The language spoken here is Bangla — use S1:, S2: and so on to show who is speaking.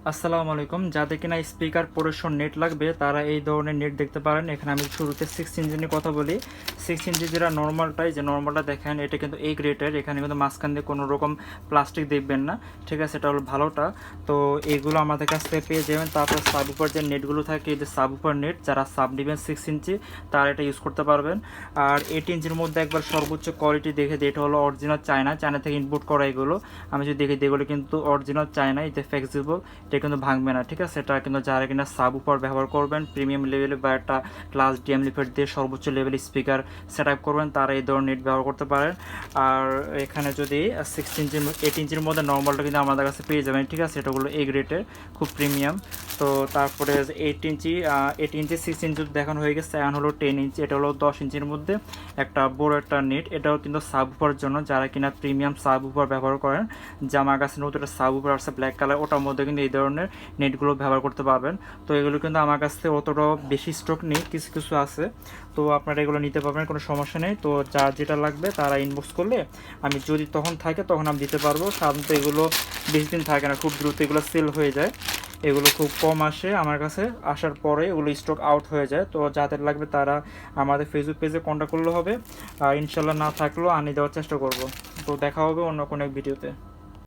S1: আসসালামু আলাইকুম। যাদের কিনা স্পিকার পোর্শন নেট লাগবে তারা এই ধরনের নেট দেখতে পারেন। এখানে আমি শুরুতে 6 ইঞ্চি নিয়ে কথা বলি। 6 ইঞ্চি যেটা নর্মালটাই, যে নর্মালটা দেখেন এটা কিন্তু এই গ্রেটের। এখানে কিন্তু মাঝখান দিয়ে কোনো রকম প্লাস্টিক দেখবেন না, ঠিক আছে? এটা হলো ভালোটা। তো এইগুলো আমাদের কাছ থেকে পেয়ে যাবেন। তারপর সাবউফার যে নেটগুলো থাকে, এই যে সাবউফার নেট, যারা সাব নেবেন 6 ইঞ্চি তারা এটা ইউজ করতে পারবেন। আর 8 ইঞ্চির মধ্যে একবার সর্বোচ্চ কোয়ালিটি দেখে দিই, এটা হলো অরিজিনাল চায়না থেকে ইম্পোর্ট করা। এগুলো আমি যদি দেখি, এগুলো কিন্তু অরিজিনাল চায়না, এতে ফ্লেক্সিবল, এটা কিন্তু ভাঙবে না, ঠিক আছে? এটা কিন্তু যারা কিনা সাব উপর ব্যবহার করবেন, প্রিমিয়াম লেভেলে বা একটা ক্লাস ডিএম লিফার দিয়ে সর্বোচ্চ লেভেল স্পিকার সেট আপ করবেন, তারা এই ধরনের নেট ব্যবহার করতে পারেন। আর এখানে যদি 6 ইঞ্চি 8 ইঞ্চির মধ্যে নর্মালটা কিন্তু আমাদের কাছে পেয়ে যাবেন, ঠিক আছে? এটাগুলো এই গ্রেডের, খুব প্রিমিয়াম। তো তারপরে 8 ইঞ্চি 6 ইঞ্চি দেখানো হয়ে গেছে। এখন হলো 10 ইঞ্চি, এটা হলো 10 ইঞ্চির মধ্যে একটা বড় একটা নেট। এটাও কিন্তু সাব উপর জন্য, যারা কিনা প্রিমিয়াম সাব উপর ব্যবহার করেন। যে আমার কাছে নতুন একটা সাব উপর আছে ব্ল্যাক কালার, ওটার মধ্যে কিন্তু এই ধরনের নেটগুলো ব্যবহার করতে পারবেন। তো এগুলো কিন্তু আমার কাছে অতটাও বেশি স্টক নেই, কিছু কিছু আছে। তো আপনারা এগুলো নিতে পারবেন, কোনো সমস্যা নেই। তো যার যেটা লাগবে তারা ইনবক্স করলে আমি যদি তখন থাকে তখন আমি দিতে পারবো। সাধারণত এগুলো বেশি দিন থাকে না, খুব দ্রুত এগুলো সেল হয়ে যায়। এগুলো খুব কম আসে আমার কাছে, আসার পরে এগুলো স্টক আউট হয়ে যায়। তো যাদের লাগবে তারা আমাদের ফেসবুক পেজে কন্ট্যাক্ট করলে হবে। আর ইনশাল্লাহ না থাকলেও আনিয়ে দেওয়ার চেষ্টা করব। তো দেখা হবে অন্য কোনো এক ভিডিওতে।